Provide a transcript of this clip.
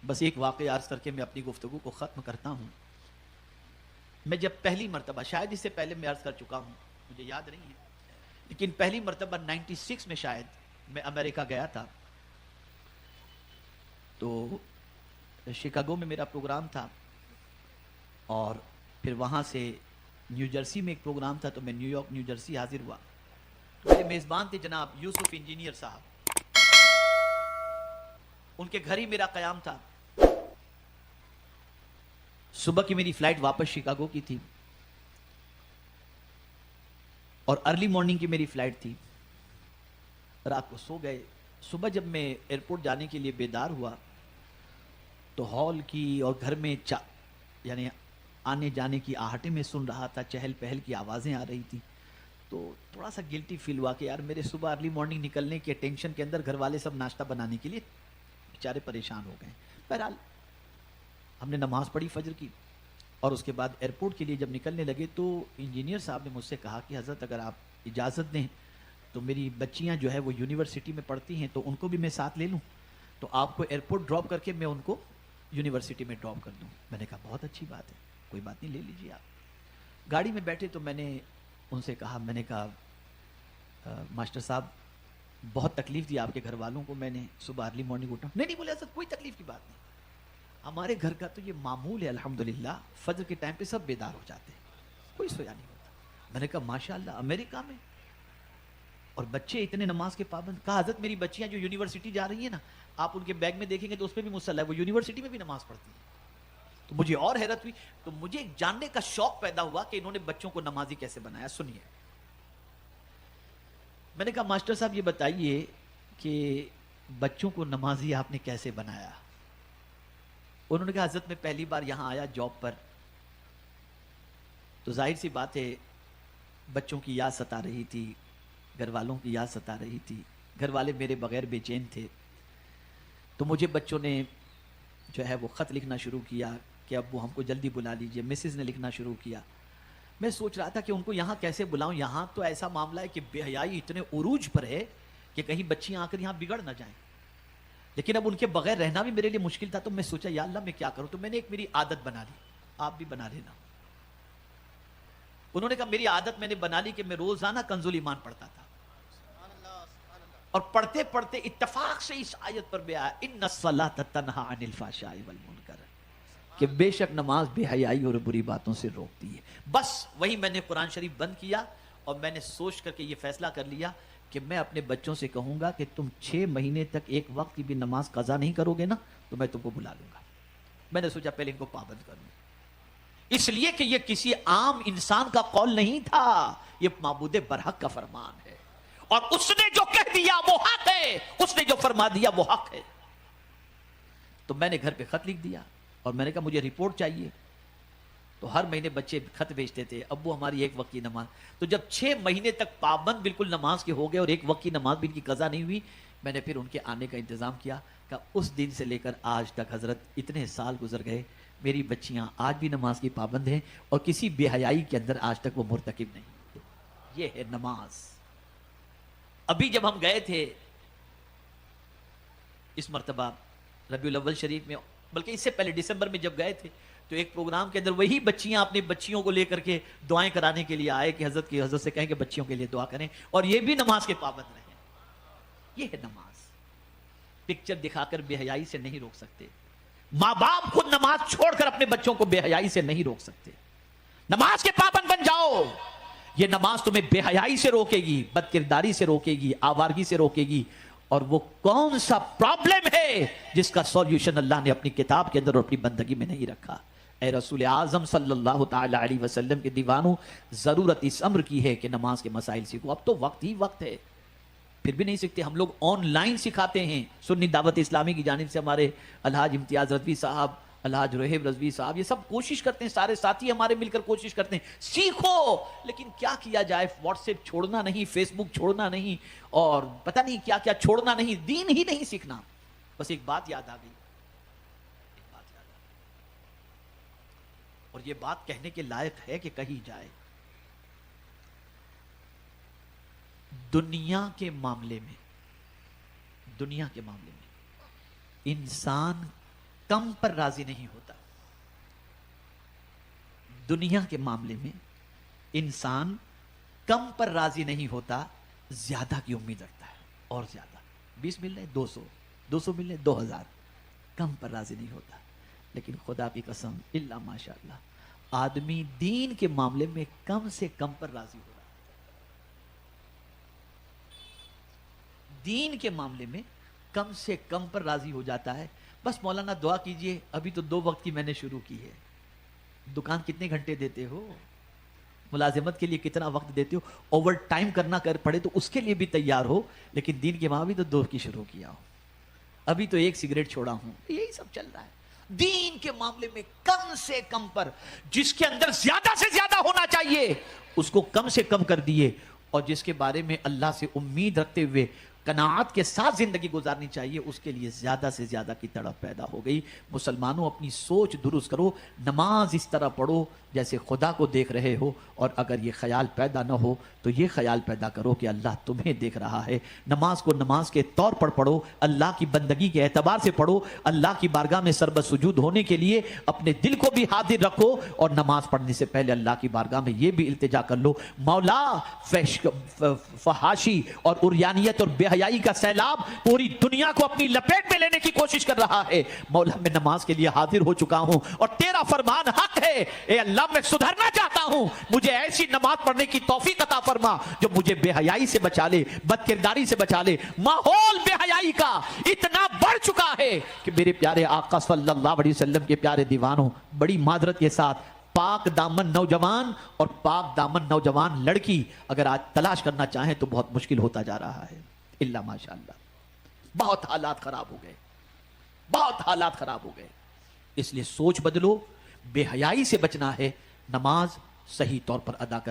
بس ایک واقعہ عرض کر کے میں اپنی گفتگو کو ختم کرتا ہوں. میں جب پہلی مرتبہ، شاید اس سے پہلے میں عرض کر چکا ہوں، مجھے یاد نہیں ہے، لیکن پہلی مرتبہ 96 میں شاید میں امریکہ گیا تھا. تو شکاگو میں میرا پروگرام تھا، اور پھر وہاں سے نیو جرسی میں ایک پروگرام تھا، تو میں نیو یارک نیو جرسی حاضر ہوا. تو میرے میزبان تھے جناب یوسف انجینئر صاحب، ان کے گھر ہی میرا قیام تھا. صبح کی میری فلائٹ واپس شکاگو کی تھی، اور ارلی مارننگ کی میری فلائٹ تھی. رات کو سو گئے. صبح جب میں ایئرپورٹ جانے کے لیے بیدار ہوا تو ہال کی اور گھر میں یعنی آنے جانے کی آہٹیں میں سن رہا تھا، چہل پہل کی آوازیں آ رہی تھی. تو تھوڑا سا گلٹی فیل ہوا کہ یار میرے صبح ارلی مارننگ نکلنے کے ٹینشن کے اندر گھر والے سب ناشتہ بنانے کے لیے بیچارے پریشان ہو گئے. بہرحال ہم نے نماز پڑھی فجر کی، اور اس کے بعد ایئرپورٹ کے لیے جب نکلنے لگے تو انجینئر صاحب نے مجھ سے کہا کہ حضرت اگر آپ اجازت دیں تو میری بچیاں جو ہے وہ یونیورسٹی میں پڑھتی ہیں، تو ان کو بھی میں ساتھ لے لوں، تو آپ کو ایئرپورٹ ڈراپ کر کے میں ان کو یونیورسٹی میں ڈراپ کر دوں. میں نے کہا بہت اچھی بات ہے، کوئی بات نہیں، لے لیجیے آپ. گاڑی میں بیٹھے تو میں نے ان سے کہا، میں نے کہا ماسٹر صاحب بہت تکلیف دی آپ کے گھر والوں کو، میں نے صبح ارلی مارننگ اٹھا. نہیں بولے حضرت کوئی تکلیف کی بات نہیں، ہمارے گھر کا تو یہ معمول ہے الحمدللہ، فجر کے ٹائم پہ سب بیدار ہو جاتے ہیں، کوئی سویا نہیں ہوتا. میں نے کہا ماشاءاللہ امریکہ میں اور بچے اتنے نماز کے پابند. کہا حضرت میری بچیاں جو یونیورسٹی جا رہی ہیں نا، آپ ان کے بیگ میں دیکھیں گے تو اس پہ بھی مصلی ہے، وہ یونیورسٹی میں بھی نماز پڑھتی ہیں. تو مجھے اور حیرت ہوئی، تو مجھے جاننے کا شوق پیدا ہوا کہ انہوں نے بچوں کو نمازی کیسے بنایا. سنیے، میں نے کہا ماسٹر صاحب یہ بتائیے کہ بچوں کو نمازی آپ نے کیسے بنایا. انہوں نے کہا حضرت میں پہلی بار یہاں آیا جاب پر، تو ظاہر سی بات ہے بچوں کی یاد ستا رہی تھی، گھر والوں کی یاد ستا رہی تھی، گھر والے میرے بغیر بے چین تھے. تو مجھے بچوں نے جو ہے وہ خط لکھنا شروع کیا کہ ابو ہم کو جلدی بلا لیجئے. مسز نے لکھنا شروع کیا. میں سوچ رہا تھا کہ ان کو یہاں کیسے بلاؤں، یہاں تو ایسا معاملہ ہے کہ بے حیائی اتنے عروج پر ہے کہ کہیں بچیاں آ کر یہاں بگڑ نہ جائیں. لیکن اب ان کے بغیر رہنا بھی میرے لیے مشکل تھا. تو میں سوچا یا اللہ میں کیا کروں. تو میں نے ایک میری عادت بنا لی، آپ بھی بنا لینا. انہوں نے کہا میری عادت میں نے بنا لی کہ میں روزانہ کنز ایمان پڑھتا تھا، اور پڑھتے پڑھتے اتفاق سے اس آیت پر بھی آیا ان الصلاۃ تنہی عن الفحشاء والمنکر، کہ بے شک نماز بے حیائی اور بری باتوں سے روکتی ہے. بس وہی میں نے قرآن شریف بند کیا، اور میں نے سوچ کر کے یہ فیصلہ کر لیا کہ میں اپنے بچوں سے کہوں گا کہ تم 6 مہینے تک ایک وقت کی بھی نماز قضا نہیں کرو گے نا تو میں تم کو بلا لوں گا. میں نے سوچا پہلے ان کو پابند کروں، اس لیے کہ یہ کسی عام انسان کا قول نہیں تھا، یہ معبود برحق کا فرمان ہے، اور اس نے جو کہہ دیا وہ حق ہے، اس نے جو فرما دیا وہ حق ہے. تو میں نے گھر پہ خط لکھ دیا، اور میں نے کہا مجھے رپورٹ چاہیے. تو ہر مہینے بچے خط بھیجتے تھے، ابو ہماری ایک وقت کی نماز. تو جب 6 مہینے تک پابند بالکل نماز کے ہو گئے اور ایک وقت کی نماز بھی ان کی قضا نہیں ہوئی، میں نے پھر ان کے آنے کا انتظام کیا. کہ اس دن سے لے کر آج تک حضرت اتنے سال گزر گئے، میری بچیاں آج بھی نماز کی پابند ہیں، اور کسی بے حیائی کے اندر آج تک وہ مرتکب نہیں. یہ ہے نماز. ابھی جب ہم گئے تھے اس مرتبہ ربیع الاول شریف میں، بلکہ اس سے پہلے دسمبر میں جب گئے تھے، تو ایک پروگرام کے اندر وہی بچیاں اپنی بچیوں کو لے کر کے دعائیں کرانے کے لیے آئے کہ حضرت سے کہیں کہ بچیوں کے لیے دعا کریں، اور یہ بھی نماز کے پابند رہیں. یہ ہے نماز. پکچر دکھا کر بے حیائی سے نہیں روک سکتے. ماں باپ خود نماز چھوڑ کر اپنے بچوں کو بے حیائی سے نہیں روک سکتے. نماز کے پابند بن جاؤ. یہ نماز تمہیں بے حیائی سے روکے گی، بد کرداری سے روکے گی، آوارگی سے روکے گی. اور وہ کون سا پرابلم ہے جس کا سولوشن اللہ نے اپنی کتاب کے اندر اور اپنی بندگی میں نہیں رکھا. اے رسول اعظم صلی اللہ تعالی علیہ وسلم کے دیوانوں، ضرورت اس امر کی ہے کہ نماز کے مسائل سیکھو. اب تو وقت ہی وقت ہے، پھر بھی نہیں سیکھتے. ہم لوگ آن لائن سکھاتے ہیں. سنی دعوت اسلامی کی جانب سے ہمارے الحاج امتیاز رضوی صاحب، الحاج رحیب رضوی صاحب، یہ سب کوشش کرتے ہیں، سارے ساتھی ہمارے مل کر کوشش کرتے ہیں سیکھو. لیکن کیا کیا جائے، واٹس ایپ چھوڑنا نہیں، فیس بک چھوڑنا نہیں، اور پتہ نہیں کیا کیا چھوڑنا نہیں، دین ہی نہیں سیکھنا. بس ایک بات یاد آ گئی، ایک بات یاد آ گئی، اور یہ بات کہنے کے لائق ہے کہ کہی جائے. دنیا کے معاملے میں انسان کم پر راضی نہیں ہوتا. دنیا کے معاملے میں انسان کم پر راضی نہیں ہوتا، زیادہ کی امید رکھتا ہے، اور زیادہ. 20 مل رہے 200، 200 مل رہے 2000، کم پر راضی نہیں ہوتا. لیکن خدا کی قسم الا ماشاء اللہ، آدمی دین کے معاملے میں کم سے کم پر راضی ہو رہا ہے. دین کے معاملے میں کم سے کم پر راضی ہو جاتا ہے. بس مولانا دعا کیجئے، ابھی تو 2 وقت کی میں نے شروع کی ہے. دکان کتنے گھنٹے دیتے ہو؟ ملازمت کے لیے کتنا وقت دیتے ہو؟ اوور ٹائم کرنا کر پڑے تو اس کے لیے بھی تیار ہو. لیکن دین کے معاملے تو 2 کی شروع کیا ہو، ابھی تو 1 سگریٹ چھوڑا ہوں. یہی سب چل رہا ہے. دین کے معاملے میں کم سے کم پر، جس کے اندر زیادہ سے زیادہ ہونا چاہیے اس کو کم سے کم کر دیے، اور جس کے بارے میں اللہ سے امید رکھتے ہوئے قناعت کے ساتھ زندگی گزارنی چاہیے، اس کے لیے زیادہ سے زیادہ کی تڑپ پیدا ہو گئی. مسلمانوں اپنی سوچ درست کرو، نماز اس طرح پڑھو جیسے خدا کو دیکھ رہے ہو، اور اگر یہ خیال پیدا نہ ہو تو یہ خیال پیدا کرو کہ اللہ تمہیں دیکھ رہا ہے. نماز کو نماز کے طور پر پڑھو، اللہ کی بندگی کے اعتبار سے پڑھو. اللہ کی بارگاہ میں سربت سجود ہونے کے لیے اپنے دل کو بھی حاضر رکھو، اور نماز پڑھنے سے پہلے اللہ کی بارگاہ میں یہ بھی التجا کر لو، مولا فحاشی اور عریانیت اور بے حیائی کا سیلاب پوری دنیا کو اپنی لپیٹ میں لینے کی کوشش کر رہا ہے. مولا میں نماز کے لیے حاضر ہو چکا ہوں، اور تیرا فرمان حق ہے. اے اللہ میں سدھرنا چاہتا ہوں، مجھے ایسی نماز پڑھنے کی توفیق عطا فرما جو مجھے بے حیائی سے بچا لے، بد کرداری سے بچا لے. ماحول بے حیائی کا اتنا بڑھ چکا ہے کہ میرے پیارے آقا صلی اللہ علیہ وسلم کے پیارے دیوانوں، بڑی معذرت کے ساتھ پاک دامن نوجوان اور پاک دامن نوجوان لڑکی اگر آج تلاش کرنا چاہیں تو بہت مشکل ہوتا جا رہا ہے. الا ماشاء اللہ، بہت حالات خراب ہو گئے، بہت حالات خراب ہو گئے. اس لیے سوچ بدلو، بے حیائی سے بچنا ہے، نماز صحیح طور پر ادا کر